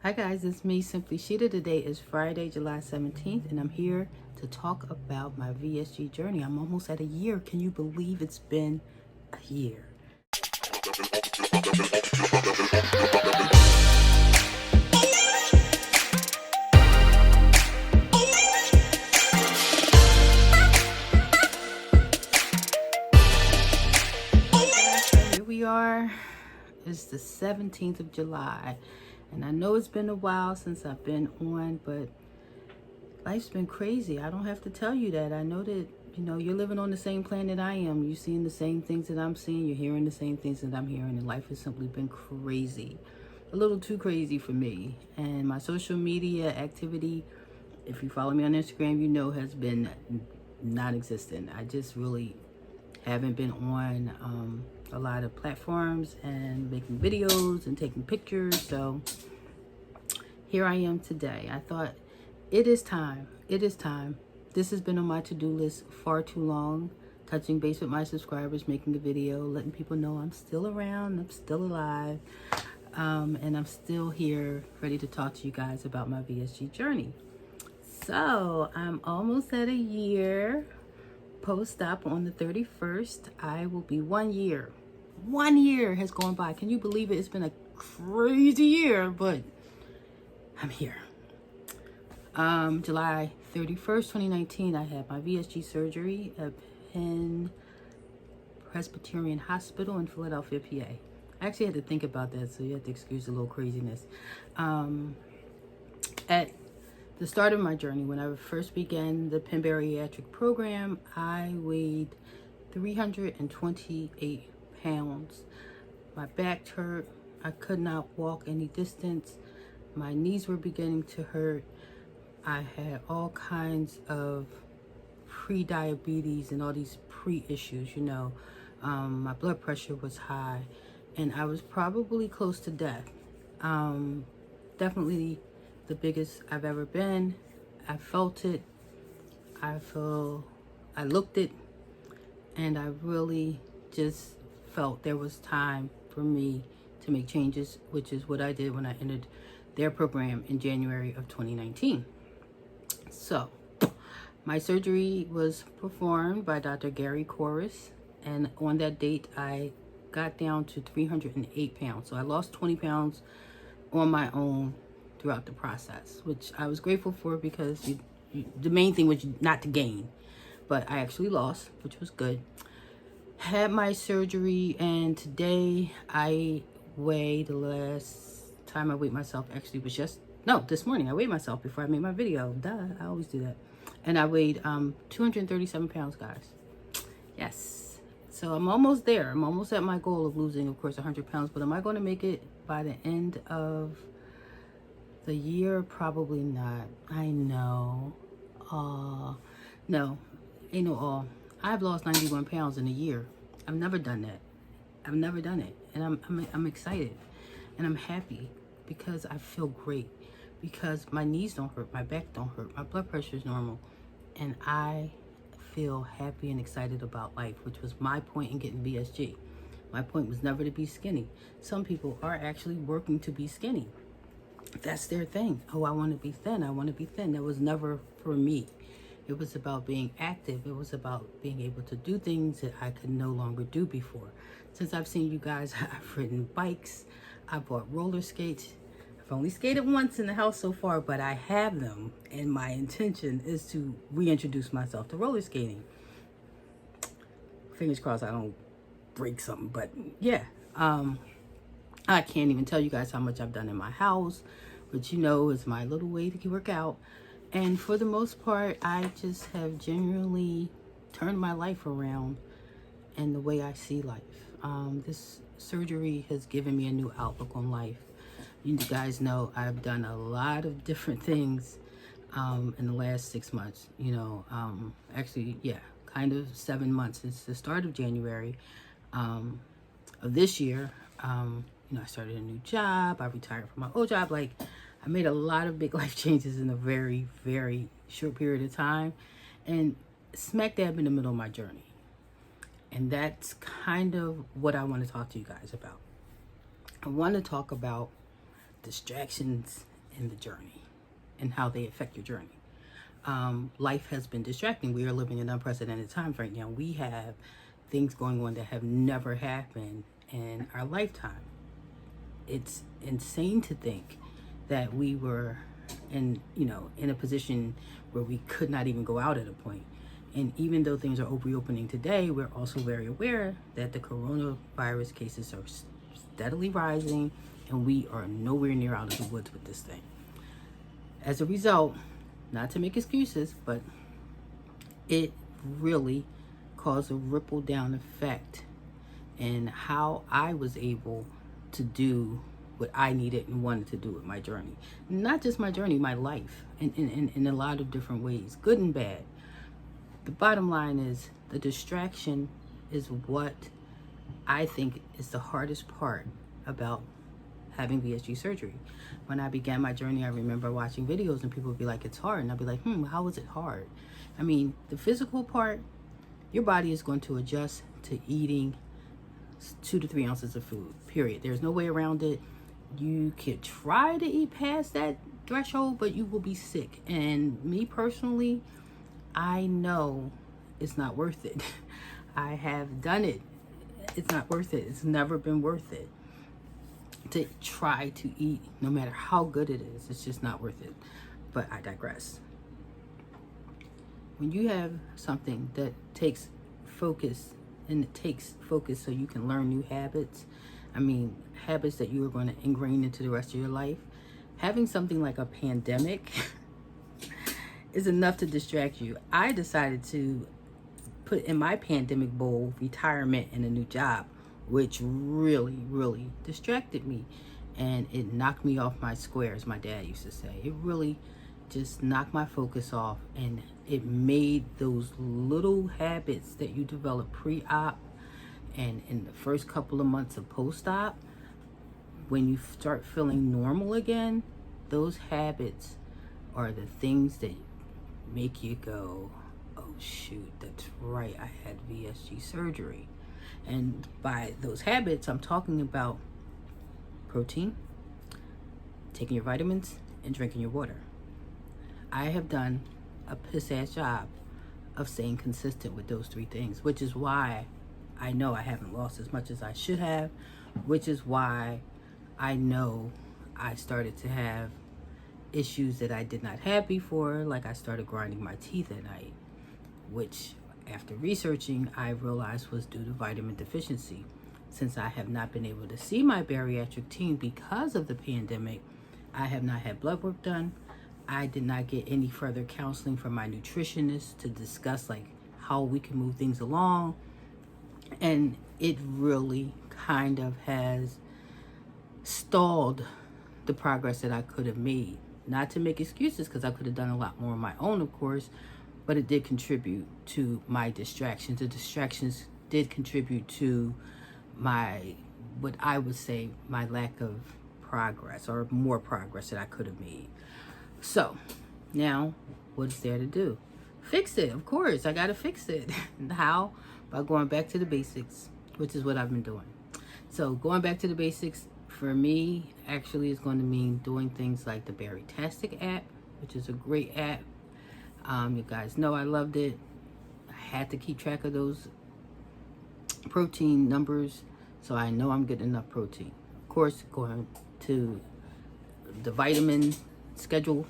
Hi guys, it's me, Simply Sheeta. Today is Friday, July 17th, and I'm here to talk about my VSG journey. I'm almost at a year. Can you believe it's been a year? Here we are. It's the 17th of July, and I know it's been a while since I've been on, but life's been crazy. I don't have to tell you that. I know that, you're living on the same planet I am. You're seeing the same things that I'm seeing. You're hearing the same things that I'm hearing, and life has simply been crazy. A little too crazy for me. And my social media activity, if you follow me on Instagram, has been non-existent. I just really haven't been on a lot of platforms and making videos and taking pictures. So here I am today. I thought it is time. This has been on my to-do list far too long. Touching base with my subscribers, making a video, letting people know I'm still around, I'm still alive, and I'm still here ready to talk to you guys about my VSG journey. So I'm almost at a year. Post-op on the 31st, I will be 1 year. 1 year has gone by. Can you believe it? It's been a crazy year, but I'm here. July 31st, 2019, I had my VSG surgery at Penn Presbyterian Hospital in Philadelphia, PA. I actually had to think about that, so you have to excuse the little craziness. At the start of my journey, when I first began the Penn Bariatric program, I weighed 328 pounds. My back hurt. I could not walk any distance. My knees were beginning to hurt. I had all kinds of pre-diabetes and all these pre-issues, My blood pressure was high, and I was probably close to death. Definitely the biggest I've ever been. I felt it. I looked it, and I really just felt there was time for me to make changes, which is what I did when I entered their program in January of 2019. So, my surgery was performed by Dr. Gary Corris, and on that date, I got down to 308 pounds. So I lost 20 pounds on my own throughout the process, which I was grateful for, because the main thing was not to gain, but I actually lost, which was good. Had my surgery, and today the last time I weighed myself actually was this morning. I weighed myself before I made my video. Duh, I always do that. And I weighed 237 pounds, guys. Yes. So I'm almost there. I'm almost at my goal of losing, of course, 100 pounds. But am I going to make it by the end of the year? Probably not. I know. No, ain't no. I've lost 91 pounds in a year. I've never done that. I've never done it. And I'm excited. And I'm happy because I feel great. Because my knees don't hurt, my back don't hurt, my blood pressure is normal, and I feel happy and excited about life, which was my point in getting VSG. My point was never to be skinny. Some people are actually working to be skinny. That's their thing. Oh, I want to be thin. I want to be thin. That was never for me. It was about being active. It was about being able to do things that I could no longer do before. Since I've seen you guys, I've ridden bikes. I bought roller skates. I've only skated once in the house so far, but I have them, and my intention is to reintroduce myself to roller skating. Fingers crossed I don't break something, but yeah. I can't even tell you guys how much I've done in my house, which is my little way to work out. And for the most part, I just have genuinely turned my life around and the way I see life. This surgery has given me a new outlook on life. You guys know I've done a lot of different things in the last 6 months. Kind of 7 months since the start of January of this year. I started a new job. I retired from my old job. I made a lot of big life changes in a very, very short period of time, and smack dab in the middle of my journey. And that's kind of what I want to talk to you guys about. I want to talk about distractions in the journey and how they affect your journey. Life has been distracting. We are living in unprecedented times right now. We have things going on that have never happened in our lifetime. It's insane to think that we were in a position where we could not even go out at a point. And even though things are reopening today, we're also very aware that the coronavirus cases are steadily rising, and we are nowhere near out of the woods with this thing. As a result, not to make excuses, but it really caused a ripple down effect in how I was able to do what I needed and wanted to do with my journey. Not just my journey, my life, in a lot of different ways, good and bad. The bottom line is the distraction is what I think is the hardest part about having VSG surgery. When I began my journey, I remember watching videos and people would be like, it's hard. And I'd be like, how is it hard? I mean, the physical part, your body is going to adjust to eating 2 to 3 ounces of food, period. There's no way around it. You could try to eat past that threshold, but you will be sick. And me personally, I know it's not worth it. I have done it. It's not worth it. It's never been worth it to try to eat, no matter how good it is. It's just not worth it. But I digress. When you have something that takes focus, and it takes focus so you can learn new habits, habits that you are going to ingrain into the rest of your life, having something like a pandemic is enough to distract you. I decided to put in my pandemic bowl retirement and a new job, which really, really distracted me. And it knocked me off my square, as my dad used to say. It really just knocked my focus off, and it made those little habits that you develop pre-op and in the first couple of months of post-op, when you start feeling normal again, those habits are the things that make you go, oh shoot, that's right, I had VSG surgery. And by those habits, I'm talking about protein, taking your vitamins, and drinking your water. I have done a piss-ass job of staying consistent with those 3 things, which is why I know I haven't lost as much as I should have, which is why I know I started to have issues that I did not have before, like I started grinding my teeth at night, which after researching, I realized was due to vitamin deficiency. Since I have not been able to see my bariatric team because of the pandemic, I have not had blood work done. I did not get any further counseling from my nutritionist to discuss like how we can move things along. And it really kind of has stalled the progress that I could have made. Not to make excuses, because I could have done a lot more on my own, of course, but it did contribute to my distractions. The distractions did contribute to what I would say, my lack of progress, or more progress that I could have made. So now what's there to do? Fix it, of course. I gotta fix it. How? By going back to the basics, which is what I've been doing. So going back to the basics for me actually is going to mean doing things like the Berrytastic app, which is a great app. You guys know I loved it. I had to keep track of those protein numbers so I know I'm getting enough protein. Of course, going to the vitamin schedule,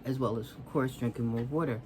as well as, of course, drinking more water.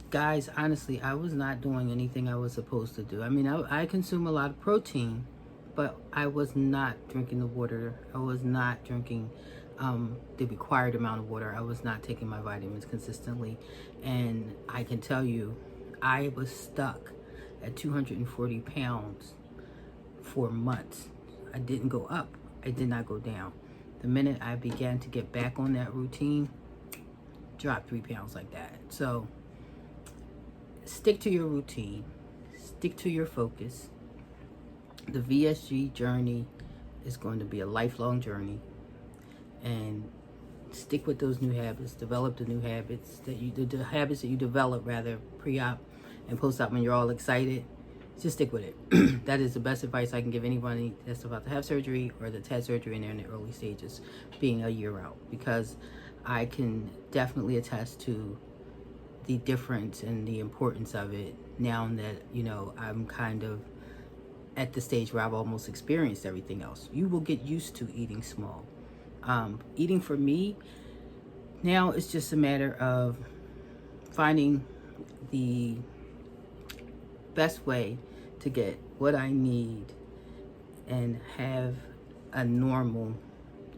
Guys, honestly, I was not doing anything I was supposed to do. I consume a lot of protein, but I was not drinking the water. I was not drinking the required amount of water. I was not taking my vitamins consistently. And I can tell you, I was stuck at 240 pounds for months. I didn't go up. I did not go down. The minute I began to get back on that routine, dropped 3 pounds like that. So stick to your routine. Stick to your focus. The VSG journey is going to be a lifelong journey. And stick with those new habits. Develop the new habits the habits that you develop rather pre-op and post-op when you're all excited. just stick with it. That is the best advice I can give anybody that's about to have surgery or that's had surgery and they're in the early stages, being a year out, because I can definitely attest to the difference and the importance of it now that, you know, I'm kind of at the stage where I've almost experienced everything else. You will get used to eating small. Eating for me now is just a matter of finding the best way to get what I need and have a normal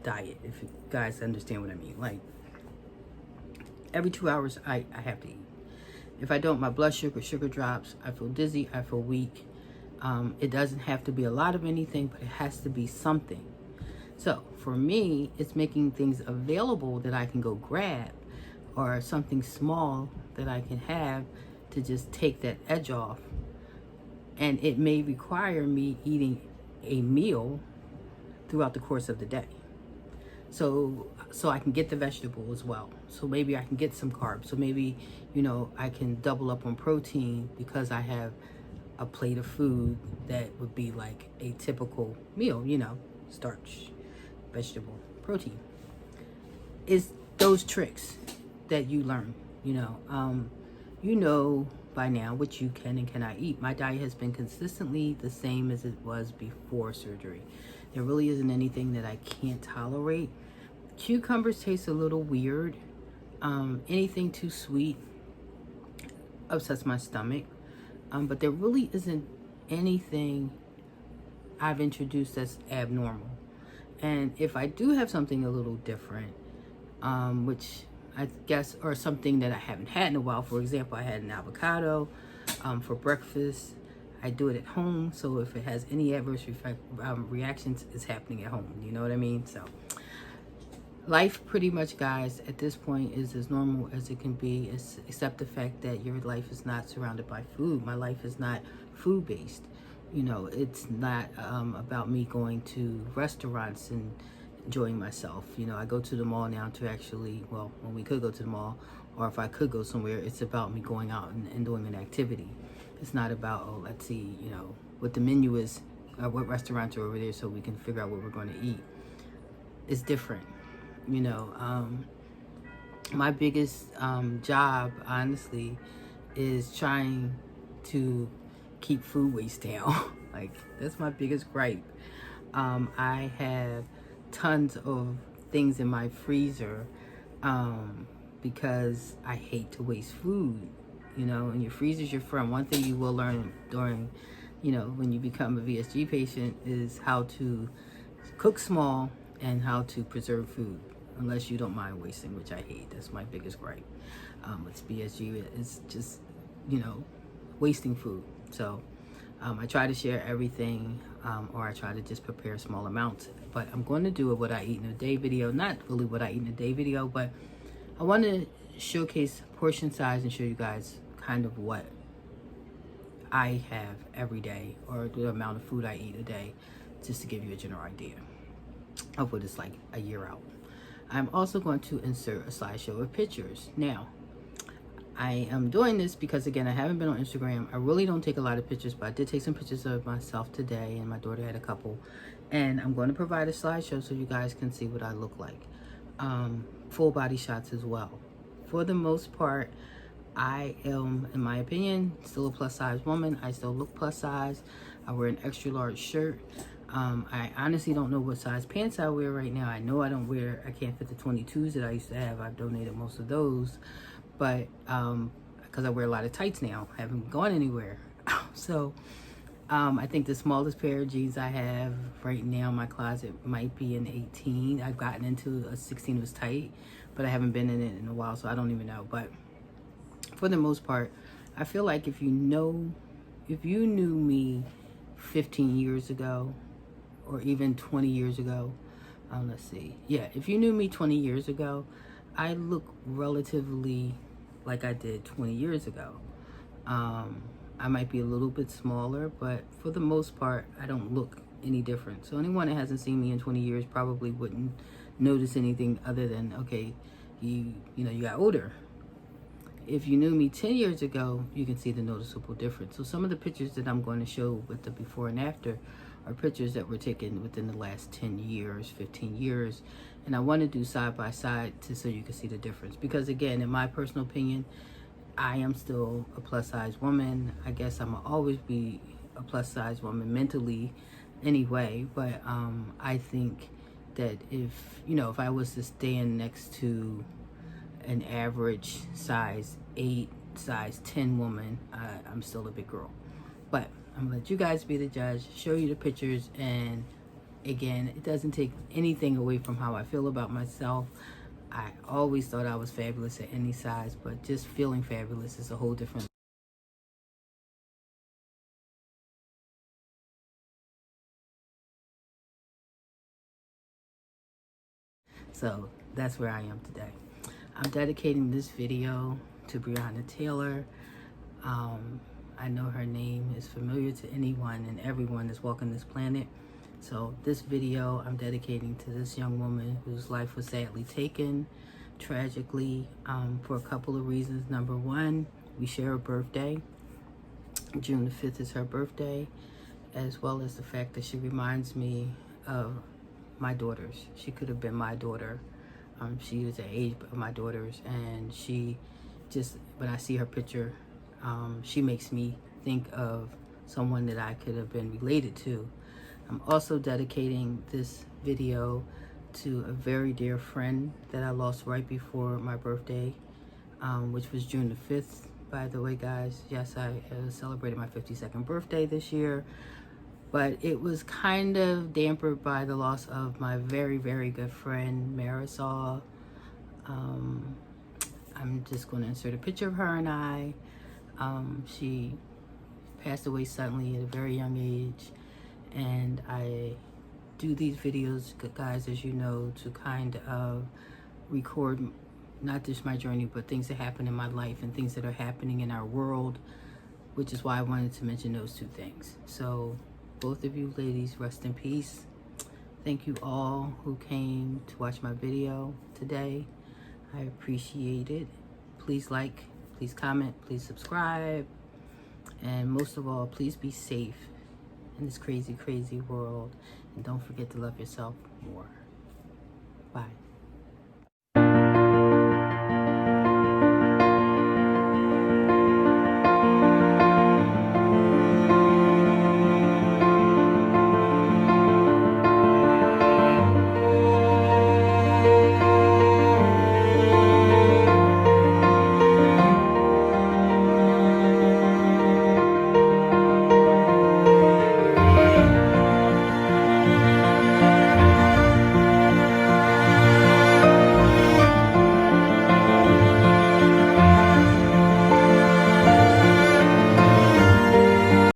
diet, if you guys understand what I mean. Like, every 2 hours I have to eat. If I don't, my blood sugar drops, I feel dizzy, I feel weak. It doesn't have to be a lot of anything, but it has to be something. So for me, it's making things available that I can go grab, or something small that I can have to just take that edge off. And it may require me eating a meal throughout the course of the day. So I can get the vegetable as well. So maybe I can get some carbs. So maybe, you know, I can double up on protein because I have a plate of food that would be like a typical meal, you know, starch, vegetable, protein. It's those tricks that you learn, you know by now what you can and cannot eat. My diet has been consistently the same as it was before surgery. There really isn't anything that I can't tolerate. Cucumbers taste a little weird. Anything too sweet upsets my stomach. But there really isn't anything I've introduced that's abnormal. And if I do have something a little different, which I guess, or something that I haven't had in a while, for example, I had an avocado for breakfast. I do it at home, so if it has any adverse reactions, it's happening at home. You know what I mean? So life pretty much, guys, at this point is as normal as it can be, except the fact that your life is not surrounded by food. My life is not food-based. You know, it's not about me going to restaurants and enjoying myself. You know, I go to the mall now to actually, well, when we could go to the mall, or if I could go somewhere, it's about me going out and doing an activity. It's not about, oh, let's see, you know, what the menu is, what restaurants are over there so we can figure out what we're going to eat. It's different. You know, my biggest job, honestly, is trying to keep food waste down. Like, that's my biggest gripe. I have tons of things in my freezer because I hate to waste food. You know, and your freezer's your friend. One thing you will learn during, you know, when you become a VSG patient is how to cook small and how to preserve food, unless you don't mind wasting, which I hate. That's my biggest gripe with VSG. It's just, you know, wasting food. So I try to share everything, or I try to just prepare small amounts. But I'm going to do a what I eat in a day video. Not really what I eat in a day video, but I want to showcase portion size and show you guys kind of what I have every day, or the amount of food I eat a day, just to give you a general idea of what it's like a year out. I'm also going to insert a slideshow of pictures. Now, I am doing this because, again, I haven't been on Instagram. I really don't take a lot of pictures, but I did take some pictures of myself today, and my daughter had a couple. And I'm going to provide a slideshow so you guys can see what I look like. Full body shots as well. For the most part, I am, in my opinion, still a plus size woman. I still look plus size. I wear an extra large shirt. I honestly don't know what size pants I wear right now. I know I can't fit the 22s that I used to have. I've donated most of those. But because I wear a lot of tights now, I haven't gone anywhere. So I think the smallest pair of jeans I have right now in my closet might be an 18. I've gotten into a 16. It was tight, but I haven't been in it in a while, so I don't even know. But for the most part, I feel like if you knew me 15 years ago, or even 20 years ago, let's see. Yeah, if you knew me 20 years ago, I look relatively like I did 20 years ago. I might be a little bit smaller, but for the most part, I don't look any different. So anyone that hasn't seen me in 20 years probably wouldn't notice anything other than, okay, you got older. if you knew me 10 years ago, you can see the noticeable difference. So some of the pictures that I'm going to show with the before and after are pictures that were taken within the last 10 years, 15 years. And I want to do side by side so you can see the difference. Because again, in my personal opinion, I am still a plus size woman. I guess I'm gonna always be a plus size woman mentally anyway. But I think that if I was to stand next to an average size 8, size 10 woman, I'm still a big girl. But I'm gonna let you guys be the judge, show you the pictures, and again, it doesn't take anything away from how I feel about myself. I always thought I was fabulous at any size, but just feeling fabulous is a whole different. So that's where I am today. I'm dedicating this video to Breonna Taylor. I know her name is familiar to anyone and everyone that's walking this planet. So this video I'm dedicating to this young woman whose life was sadly taken, tragically, for a couple of reasons. Number one, we share a birthday. June the 5th is her birthday, as well as the fact that she reminds me of my daughters. She could have been my daughter. She was the age of my daughters, and she just, when I see her picture, she makes me think of someone that I could have been related to. I'm also dedicating this video to a very dear friend that I lost right before my birthday, which was June the 5th. By the way, guys, yes, I celebrated my 52nd birthday this year, but it was kind of dampened by the loss of my very, very good friend, Marisol. I'm just going to insert a picture of her and I. She passed away suddenly at a very young age, and I do these videos, guys, as you know, to kind of record not just my journey, but things that happen in my life and things that are happening in our world, which is why I wanted to mention those two things. So both of you ladies, rest in peace. Thank you all who came to watch my video today. I appreciate it. Please like, please comment, please subscribe, and most of all, please be safe in this crazy, crazy world. And don't forget to love yourself more. Bye.